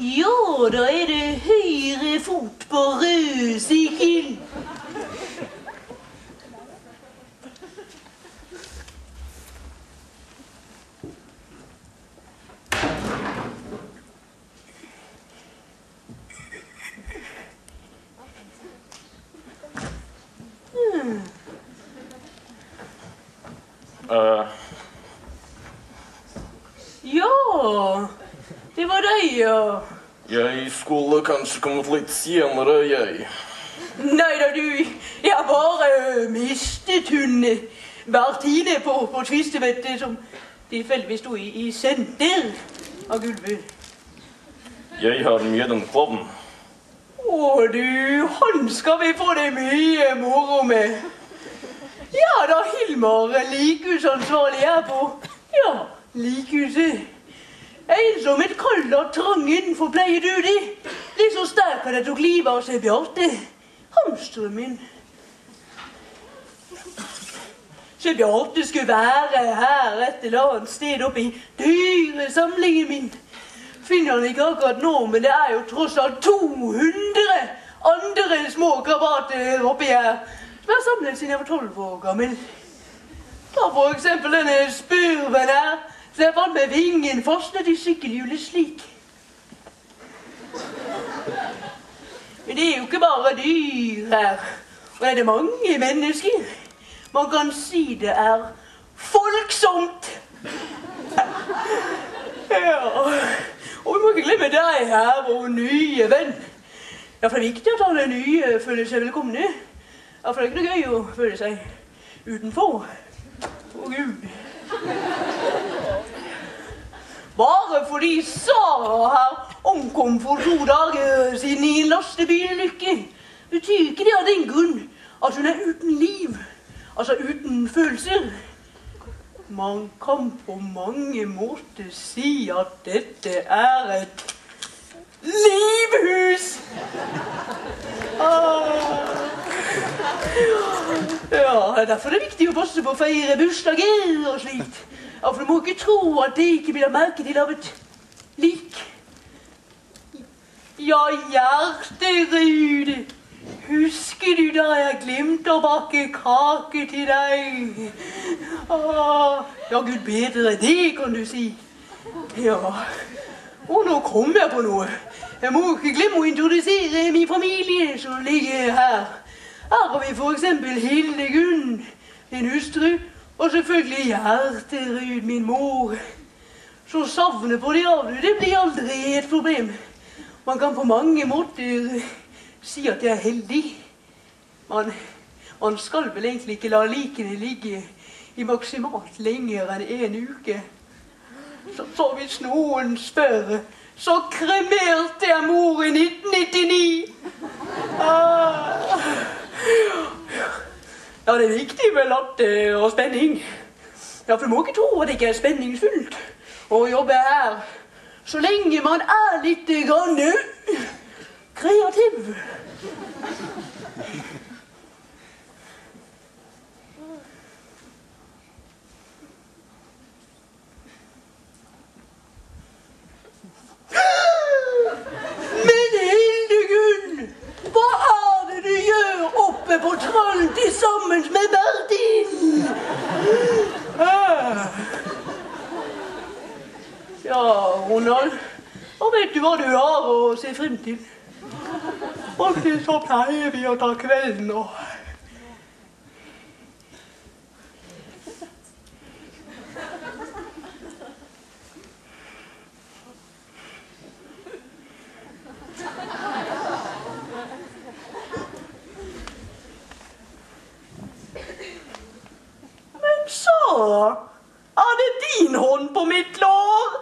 Jo, da er det høyre fot på rød sykkel. Ja, det var deg, ja. Jeg skulle kanskje kommet litt senere, jeg. Nei da, du. Jeg bare mistet hun Bertine på tvistevettet som tilfeldigvis sto i senter av gulvet. Jeg har med en klovn. Å du, han skal vi få det mye moro med. Ja da, Hilmar, likehusansvarlig her på, ja, likehuset. Ensom et kald og trang innenfor pleier du det. Litt så sterk at jeg tok livet av seg Bjarte, hamsteren min. Så Bjarte skulle være her et eller annet sted oppe i dyresamlingen min. Finner han ikke akkurat nå, men det er jo tross alt 200 andre små krabater oppi her, som jeg har samlet siden jeg var 12 år gammel. Ta for eksempel denne spurven her, så jeg fant med vingen fastnet i sykkelhjulet slik. Men det er jo ikke bare dyr her, og det er mange mennesker. Man kan si det er folksomt. Ja, og vi må ikke glemme deg her, vår nye venn. Ja, for det er viktig at alle nye føler seg velkomne. Ja, for det er ikke noe gøy å føle seg utenfor. Å Gud. Bare fordi Sara her omkom for 2 dager siden i en lastebilulykke, betyr ikke det av den grunn at hun er uten liv, altså uten følelser. Man kan på mange måter si at dette er et livhus. Ja, derfor er det viktig å passe på å feire bursdager og slikt. Ja, for du må ikke tro at det ikke blir merket til av et lik. Ja, Hjerterud, husker du da jeg glemte å bake kake til deg? Ja, Gud bedre, det kan du si. Ja, og nå kom jeg på noe. Jeg må ikke glemme å introdusere min familie som ligger her. Her har vi for eksempel Hildegunn, min hustru, og selvfølgelig Hjerterud, min mor. Så savnet på de avdøde, det blir aldri et problem. Man kan på mange måter si at jeg er heldig. Man skal vel egentlig ikke la likene ligge i maksimalt lenger enn 1 uke. Så hvis noen spør, så kremerte jeg mor i 1999. Ja, det er viktig med latter og spenning. Ja, for du må ikke tro at det ikke er spenningsfullt å jobbe her, så lenge man er litt grann kreativ. Men Hildegunn, hva er det du gjør oppe på trallen til sammen med Bertil? Ja, Ronald, og vet du hva du har å se frem til? Alltid så pleier vi å ta kvelden og... Men så, er det din hånd på mitt lår?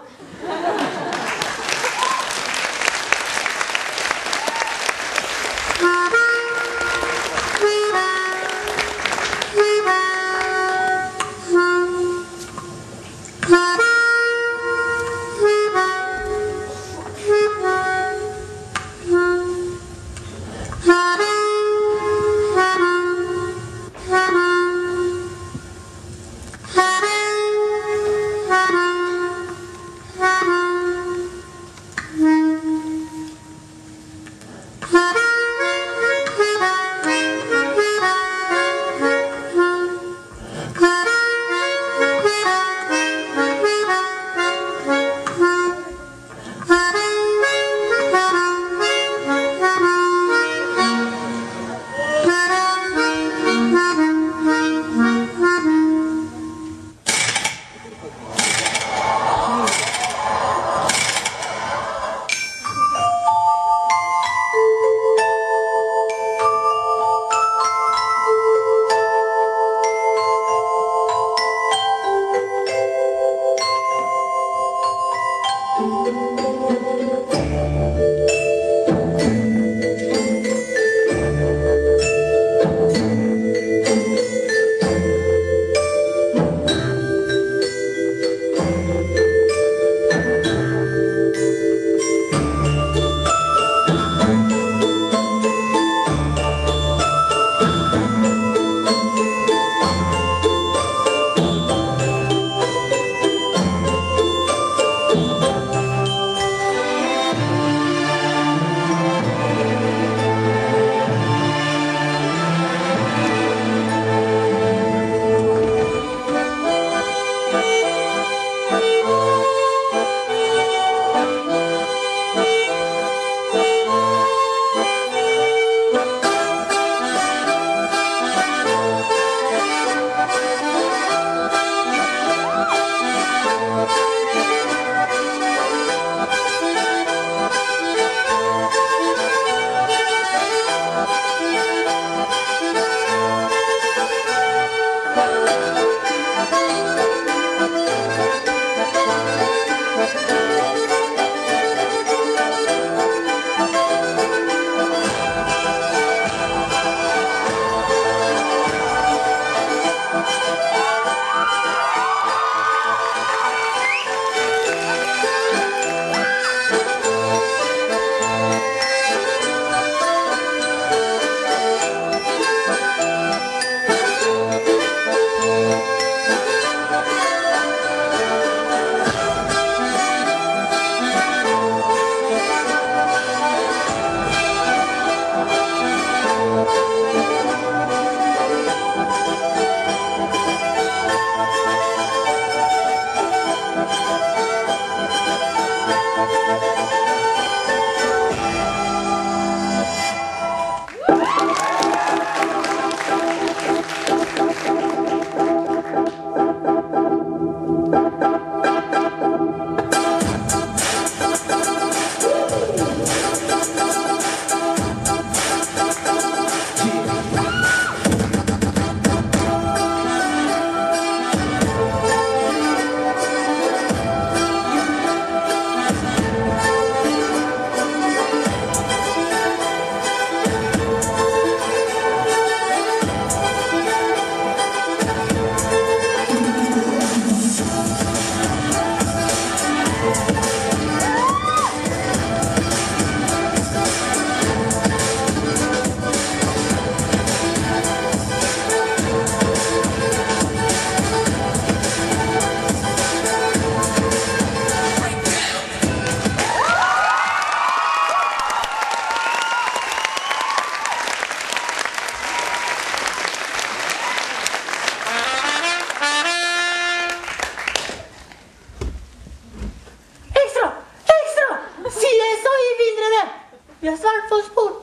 Jeg har snart fået spurgt